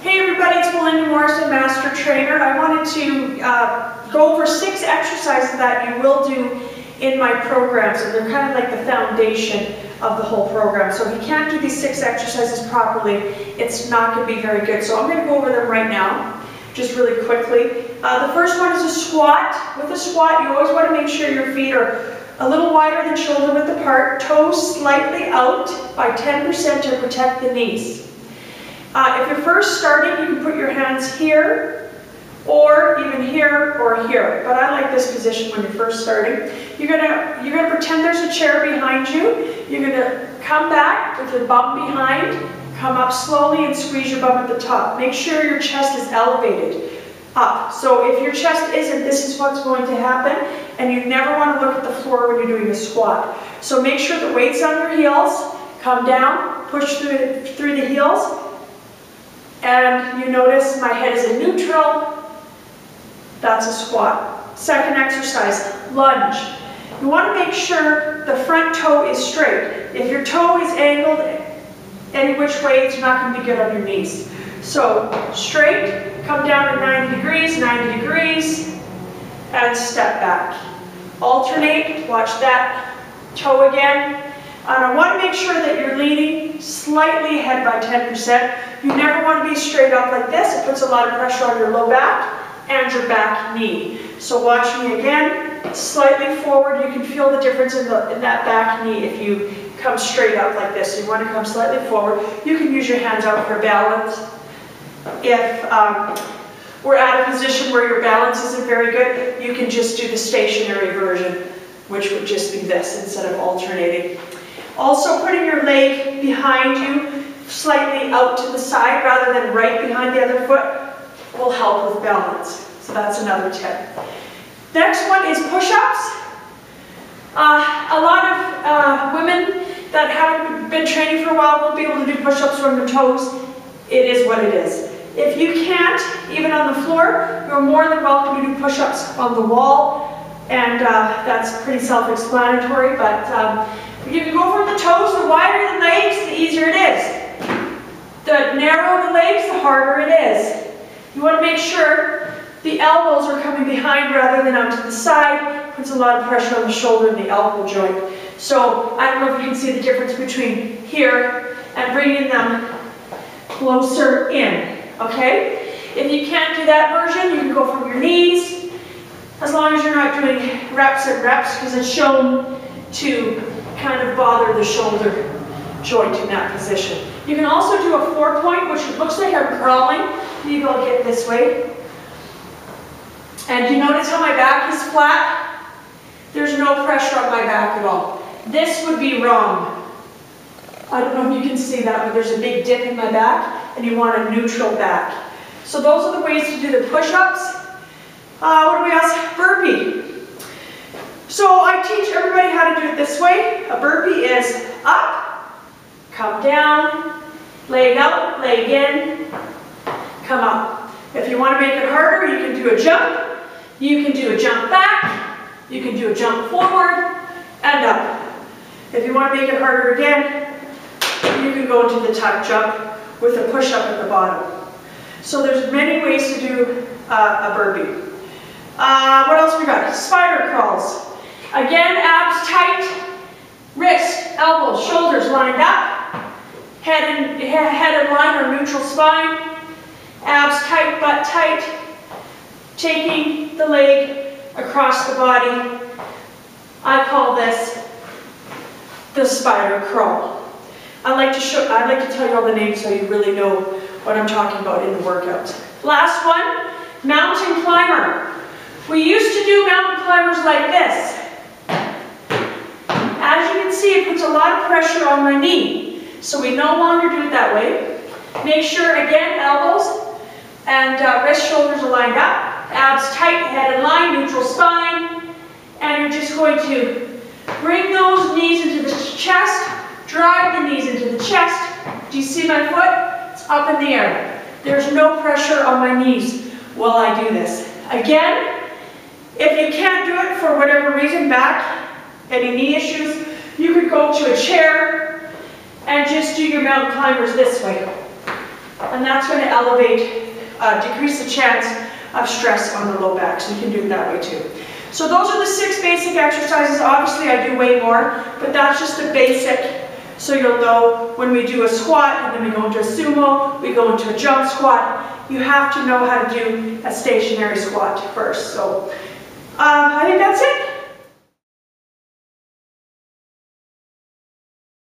Hey everybody, it's Belinda Morrison, Master Trainer. I wanted to go over 6 exercises that you will do in my programs, and they're kind of like the foundation of the whole program. So if you can't do these 6 exercises properly, it's not going to be very good. So I'm going to go over them right now, just really quickly. The first one is a squat. With a squat, you always want to make sure your feet are a little wider than shoulder width apart, toes slightly out by 10% to protect the knees. If you're first starting, you can put your hands here, or even here, or here. But I like this position when you're first starting. You're gonna pretend there's a chair behind you. You're gonna come back with your bum behind, come up slowly and squeeze your bum at the top. Make sure your chest is elevated up. So if your chest isn't, this is what's going to happen, and you never want to look at the floor when you're doing a squat. So make sure the weight's on your heels, come down, push through the heels, and you notice my head is in neutral. That's a squat. Second exercise, lunge. You want to make sure the front toe is straight. If your toe is angled any which way, it's not going to be good on your knees. So straight, come down to 90 degrees, and step back. Alternate, watch that toe again. And I want to make sure that you're leaning slightly ahead by 10%. You never want to be straight up like this. It puts a lot of pressure on your low back and your back knee. So watch me again, slightly forward. You can feel the difference in that back knee if you come straight up like this. So you want to come slightly forward. You can use your hands out for balance. If we're at a position where your balance isn't very good, you can just do the stationary version, which would just be this instead of alternating. Also, putting your leg behind you, slightly out to the side rather than right behind the other foot, will help with balance. So that's another tip. Next one is push-ups. A lot of women that haven't been training for a while won't be able to do push-ups on their toes. It is what it is. If you can't, even on the floor, you're more than welcome to do push-ups on the wall, and that's pretty self-explanatory, but you can go from the toes. The wider the legs, the easier it is. The narrower the legs, the harder it is. You want to make sure the elbows are coming behind rather than out to the side. Puts a lot of pressure on the shoulder and the elbow joint. So I don't know if you can see the difference between here and bringing them closer in. Okay? If you can't do that version, you can go from your knees, as long as you're not doing reps and reps, because it's shown to kind of bother the shoulder joint in that position. You can also do a 4-point, which looks like I'm crawling. Maybe I'll get this way. And you notice how my back is flat? There's no pressure on my back at all. This would be wrong. I don't know if you can see that, but there's a big dip in my back, and you want a neutral back. So those are the ways to do the push-ups. What do we else? Burpee. So I teach everybody how to do it this way. A burpee is up, come down, leg out, leg in, come up. If you want to make it harder, you can do a jump. You can do a jump back. You can do a jump forward and up. If you want to make it harder again, you can go into the tuck jump with a push-up at the bottom. So there's many ways to do a burpee. What else we got? Spider crawls. Again, abs tight, wrist, elbows, shoulders lined up, head in line or neutral spine, abs tight, butt tight, taking the leg across the body. I call this the spider crawl. I'd like to tell you all the names so you really know what I'm talking about in the workout. Last one, mountain climber. We used to do mountain climbers like this. As you can see, it puts a lot of pressure on my knee. So we no longer do it that way. Make sure, again, elbows and wrist, shoulders are lined up. Abs tight, head in line, neutral spine. And you're just going to bring those knees into the chest, drive the knees into the chest. Do you see my foot? It's up in the air. There's no pressure on my knees while I do this. Again, if you can't do it for whatever reason, back, any knee issues, you could go to a chair and just do your mountain climbers this way. And that's going to elevate, decrease the chance of stress on the low back, so you can do it that way too. So those are the 6 basic exercises. Obviously I do way more, but that's just a basic, so you'll know when we do a squat and then we go into a sumo, we go into a jump squat. You have to know how to do a stationary squat first. So I think that's it.